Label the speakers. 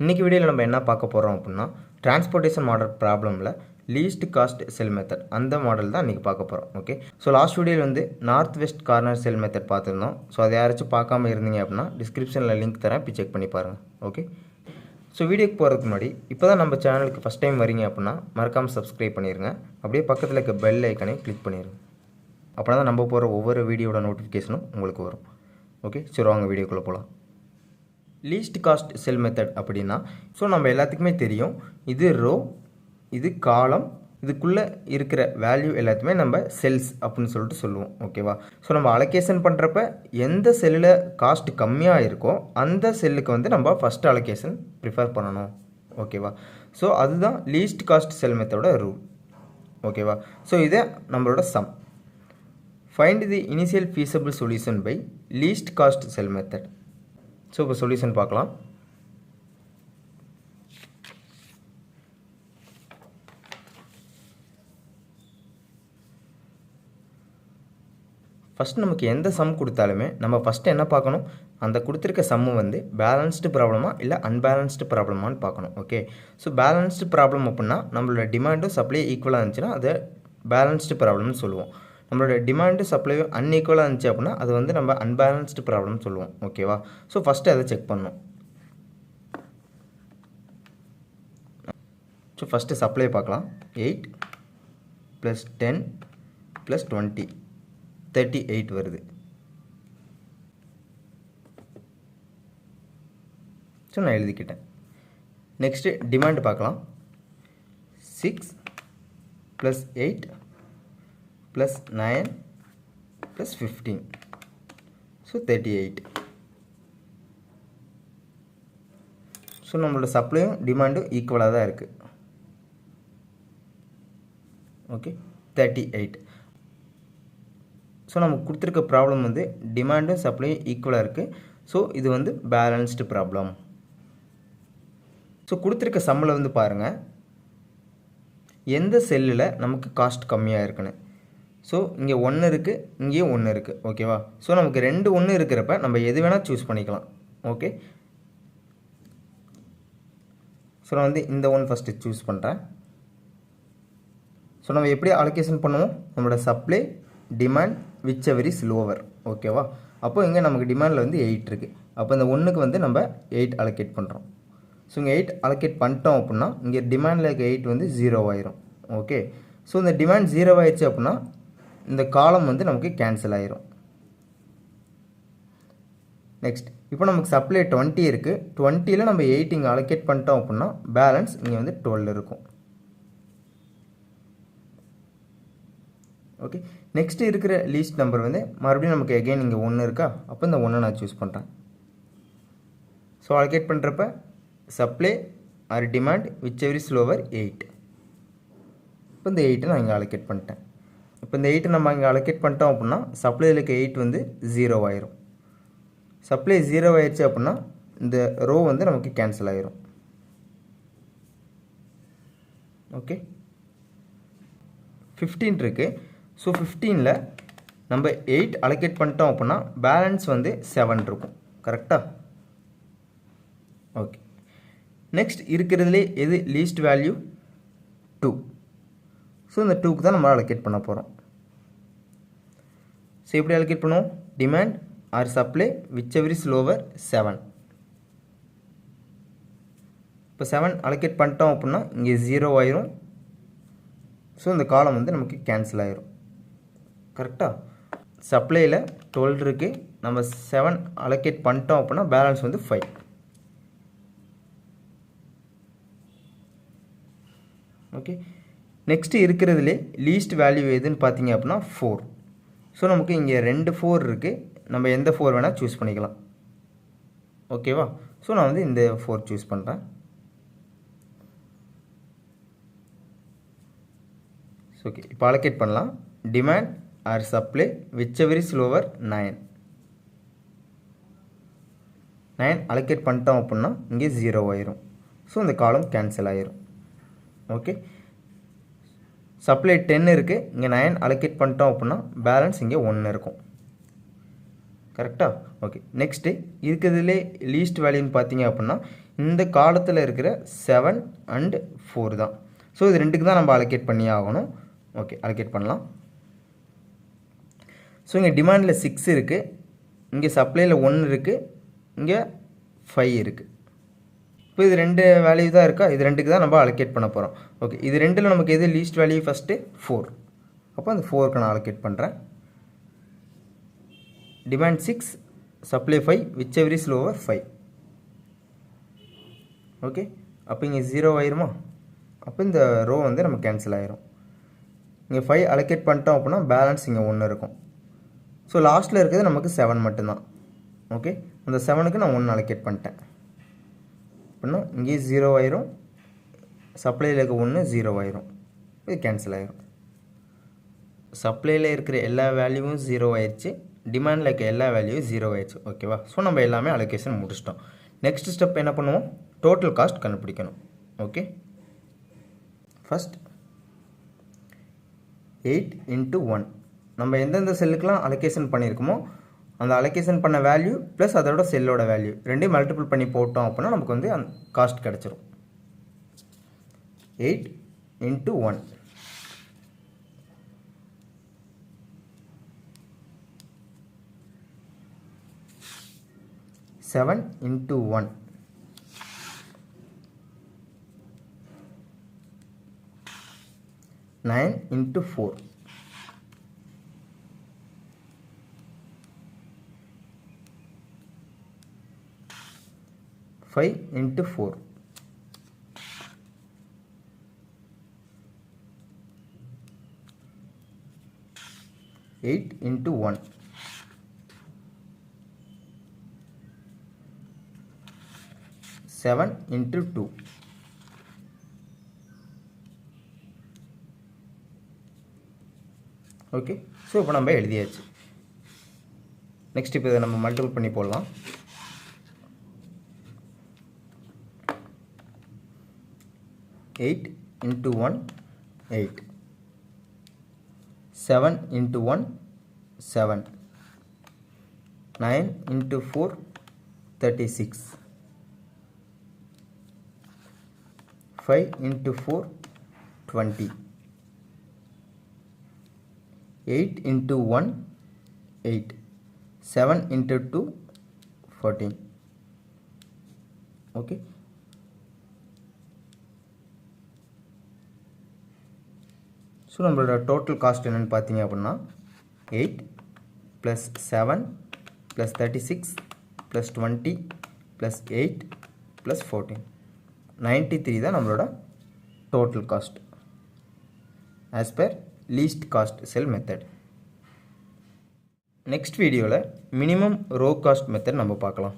Speaker 1: இன்றைக்கி வீடியோவில் நம்ம என்ன பார்க்க போகிறோம் அப்படின்னா transportation model ப்ராப்ளமில் least cost cell method அந்த மாடல் தான் இன்றைக்கி பார்க்க போகிறோம். ஓகே, ஸோ லாஸ்ட் வீடியோவில் வந்து நார்த் வெஸ்ட் கார்னர் செல் மெத்தட் பார்த்துருந்தோம். ஸோ அதை யாராச்சும் பார்க்காம இருந்தீங்க அப்படின்னா டிஸ்கிரிப்ஷனில் லிங்க் தரேன், போய் செக் பண்ணி பாருங்கள். ஓகே, ஸோ வீடியோக்கு போகிறதுக்கு முன்னாடி இப்போ தான் நம்ம சேனலுக்கு ஃபஸ்ட் டைம் வரீங்க அப்படின்னா மறக்காமல் சப்ஸ்கிரைப் பண்ணிடுங்க. அப்படியே பக்கத்தில் இருக்க பெல் ஐக்கனை கிளிக் பண்ணிடுங்க. அப்படின்னா தான் நம்ம போகிற ஒவ்வொரு வீடியோட நோட்டிஃபிகேஷனும் உங்களுக்கு வரும். ஓகே, சரி வாங்க வீடியோக்குள்ளே போகலாம். லீஸ்ட் காஸ்ட் செல் மெத்தட் அப்படின்னா ஸோ நம்ம எல்லாத்துக்குமே தெரியும், இது ரோ, இது காலம், இதுக்குள்ளே இருக்கிற வேல்யூ எல்லாத்தையுமே நம்ம செல்ஸ் அப்படின்னு சொல்லிட்டு சொல்லுவோம். ஓகேவா, ஸோ நம்ம அலோகேஷன் பண்ணுறப்ப எந்த செல்லில் காஸ்ட் கம்மியாக இருக்கோ அந்த செல்லுக்கு வந்து நம்ம ஃபஸ்ட் அலோகேஷன் ப்ரிஃபர் பண்ணணும். ஓகேவா, ஸோ அதுதான் லீஸ்ட் காஸ்ட் செல் மெத்தடோட ரூல். ஓகேவா, ஸோ இதை நம்மளோட sum find the initial feasible solution by least cost cell method. So இப்போ சொல்யூஷன் பார்க்கலாம். ஃபஸ்ட் நமக்கு எந்த சம் கொடுத்தாலுமே நம்ம ஃபஸ்ட்டு என்ன பார்க்கணும், அந்த கொடுத்துருக்க சம்மு வந்து பேலன்ஸ்டு ப்ராப்ளமா இல்லை அன்பேலன்ஸ்டு ப்ராப்ளமானு பார்க்கணும். ஓகே, ஸோ பேலன்ஸ்டு ப்ராப்ளம் அப்படின்னா நம்மளோட டிமாண்டும் சப்ளை ஈக்குவலாக இருந்துச்சுன்னா அதை பேலன்ஸ்டு ப்ராப்ளம்னு சொல்லுவோம். நம்மளோட டிமாண்டு சப்ளையும் அன்ஈக்குவலாக இருந்துச்சு அப்படின்னா அது வந்து நம்ம அன்பேலன்ஸ்டு ப்ராப்ளம்னு சொல்லுவோம். ஓகேவா, ஸோ ஃபஸ்ட்டு அதை செக் பண்ணணும். ஸோ ஃபஸ்ட்டு சப்ளை பார்க்கலாம். 8 + 10 + 20 38 வருது. ஸோ நான் எழுதிக்கிட்டேன். நெக்ஸ்ட்டு டிமாண்ட் பார்க்கலாம். 6 + 8 + 9 + 15 ஸோ 38. ஸோ நம்மளோட சப்ளையும் டிமாண்டும் ஈக்குவலாக தான் இருக்குது. ஓகே, 38. ஸோ நமக்கு கொடுத்துருக்க ப்ராப்ளம் வந்து டிமாண்டும் சப்ளையும் ஈக்குவலாக இருக்குது. ஸோ இது வந்து பேலன்ஸ்டு ப்ராப்ளம். ஸோ கொடுத்துருக்க சம்மில் வந்து பாருங்கள் எந்த செல்லில் நமக்கு காஸ்ட் கம்மியாக இருக்குன்னு. ஸோ இங்கே 1 இருக்குது, இங்கேயும் 1 இருக்குது. ஓகேவா, ஸோ நமக்கு 2 1 இருக்கிறப்ப நம்ம எது வேணால் சூஸ் பண்ணிக்கலாம். ஓகே, ஸோ நான் வந்து இந்த 1 ஃபஸ்ட்டு சூஸ் பண்ணுறேன். ஸோ நம்ம எப்படி அலோகேஷன் பண்ணுவோம், நம்மளோட supply demand whichever is lower. ஓகேவா, அப்போ இங்கே நமக்கு டிமாண்டில் வந்து 8 இருக்குது. அப்போ இந்த 1க்கு வந்து நம்ம 8 அலோகேட் பண்ணுறோம். ஸோ இங்கே 8 அலோகேட் பண்ணிட்டோம் அப்படின்னா இங்கே டிமாண்டில் இருக்க 8 வந்து 0 ஆயிரும். ஓகே, ஸோ இந்த டிமாண்ட் 0 ஆயிடுச்சு அப்படின்னா இந்த காலம் வந்து நமக்கு கேன்சல் ஆயிரும். நெக்ஸ்ட் இப்போ நமக்கு சப்ளை 20 இருக்குது. 20ல் நம்ம 8 இங்கே அலோகேட் பண்ணிட்டோம் அப்படின்னா பேலன்ஸ் இங்கே வந்து 12 இருக்கும். ஓகே, நெக்ஸ்ட் இருக்கிற லீஸ்ட் நம்பர் வந்து மறுபடியும் நமக்கு எகெயின் இங்கே 1 இருக்கா, அப்போ இந்த 1 நான் சூஸ் பண்ணுறேன். ஸோ அலோகேட் பண்ணுறப்ப supply or demand whichever is lower 8. இப்போ இந்த 8 நான் இங்கே அலோகேட் பண்ணிட்டேன். இப்போ இந்த 8 நம்ம இங்கே அலோகேட் பண்ணிட்டோம் அப்படின்னா சப்ளையில் இருக்க 8 வந்து 0 ஆயிரும். சப்ளை 0 ஆயிடுச்சு அப்படின்னா இந்த ரோ வந்து நமக்கு கேன்சல் ஆயிரும். ஓகே, 15 இருக்குது. ஸோ 15ல் நம்ம 8 அலோகேட் பண்ணிட்டோம் அப்படின்னா பேலன்ஸ் வந்து 7 இருக்கும். கரெக்டாக? ஓகே, நெக்ஸ்ட் இருக்கிறதுலே எது லீஸ்ட் வேல்யூ 2. ஸோ இந்த 2க்கு தான் நம்ம அலோகேட் பண்ண போகிறோம். ஸோ எப்படி அலோகேட் பண்ணுவோம், demand or supply whichever is lower 7. இப்போ 7 அலோகேட் பண்ணிட்டோம் அப்படின்னா இங்கே 0 ஆயிரும். ஸோ இந்த காலம் வந்து நமக்கு கேன்சல் ஆயிரும். கரெக்டாக? சப்ளையில் 12 இருக்குது, நம்ம 7 அலோகேட் பண்ணிட்டோம் அப்படின்னா பேலன்ஸ் வந்து 5. ஓகே, நெக்ஸ்ட்டு இருக்கிறதுலே லீஸ்ட் வேல்யூ எதுன்னு பார்த்தீங்க அப்படின்னா 4. ஸோ நமக்கு இங்கே 2 4 இருக்குது, நம்ம எந்த 4 வேணால் சூஸ் பண்ணிக்கலாம். ஓகேவா, ஸோ நான் வந்து இந்த 4 சூஸ் பண்ணுறேன். ஓகே, இப்போ அலோகேட் பண்ணலாம். Demand or supply whichever is lower 9. 9 allocate பண்ணிட்டோம் அப்படின்னா இங்கே 0 ஆயிரும். ஸோ இந்த காலம் கேன்சல் ஆயிரும். ஓகே, சப்ளை 10 இருக்குது, இங்கே 9 அலோகேட் பண்ணிட்டோம் அப்படின்னா பேலன்ஸ் இங்கே 1 இருக்கும். கரெக்டாக? ஓகே. நெக்ஸ்ட்டு இருக்கிறதுலே லீஸ்ட் வேல்யூன்னு பார்த்தீங்க அப்படின்னா இந்த காலத்தில் இருக்கிற 7 அண்ட் 4 தான். ஸோ இது ரெண்டுக்கு தான் நம்ம அலோகேட் பண்ணி ஆகணும். ஓகே, அலோகேட் பண்ணலாம். ஸோ இங்கே டிமாண்டில் 6 இருக்குது, இங்கே சப்ளையில் 1 இருக்குது, இங்கே 5 இருக்குது. இப்போ இது 2 வேல்யூ தான் இருக்கா, இது ரெண்டுக்கு தான் நம்ம அலோகேட் பண்ண போகிறோம். ஓகே, இது ரெண்டில் நமக்கு எது லீஸ்ட் வேல்யூ ஃபஸ்ட்டு 4. அப்போ அந்த 4க்கு நான் அலோகேட் பண்ணுறேன். Demand 6, supply 5, which ever is lower 5. Okay, அப்போ இங்கே 0 ஆயிருமா? அப்போ இந்த ரோ வந்து நம்ம கேன்சல் ஆயிரும். இங்கே 5 அலோகேட் பண்ணிட்டோம் அப்படின்னா பேலன்ஸ் இங்கே 1 இருக்கும். ஸோ லாஸ்ட்டில் இருக்கிறது நமக்கு 7 மட்டும்தான். ஓகே, அந்த 7க்கு நான் 1 அலோகேட் பண்ணிட்டேன் அப்படின்னா இங்கே 0 ஆயிரும், சப்ளையில் இருக்க 1 0 ஆயிரும், இது கேன்சல் ஆயிரும். சப்ளையில் இருக்கிற எல்லா வேல்யூவும் 0 ஆயிடுச்சு, டிமாண்டில் இருக்க எல்லா வேல்யூவும் 0 ஆயிடுச்சு. ஓகேவா? ஸோ நம்ம எல்லாமே அலோகேஷன் முடிச்சிட்டோம். நெக்ஸ்ட் ஸ்டெப் என்ன பண்ணுவோம்? டோட்டல் காஸ்ட் கண்டுபிடிக்கணும். ஓகே, ஃபஸ்ட் 8 × 1 நம்ம எந்தெந்த செல்லுக்கெலாம் அலோகேஷன் பண்ணியிருக்கோமோ அந்த அலோகேஷன் பண்ண வேல்யூ ப்ளஸ் அதோட செல்லோட வேல்யூ ரெண்டையும் மல்டிபிள் பண்ணி போட்டோம் அப்படின்னா நமக்கு வந்து அந்த காஸ்ட் கிடச்சிரும். 8 × 1 7 × 1 9 × 4 5 × 4 8 × 1 7 × 2 ஓகே. ஸோ இப்போ நம்ம எழுதியாச்சு. நெக்ஸ்ட் இப்போ இதை நம்ம மல்டிபிள் பண்ணி போடலாம். 8 × 1 8, 7 × 1 7, 9 × 4 36, 5 × 4 20, 8 × 1 8, 7 × 2 14. ஓகே, ஸோ நம்மளோட டோட்டல் காஸ்ட் என்னென்னு பார்த்தீங்க அப்படின்னா 8 + 7 + 36 + 20 + 8 + 14 93 தான் நம்மளோட total cost as per least cost cell method. Next வீடியோவில் மினிமம் ரோ காஸ்ட் மெத்தட் நம்ம பார்க்கலாம்.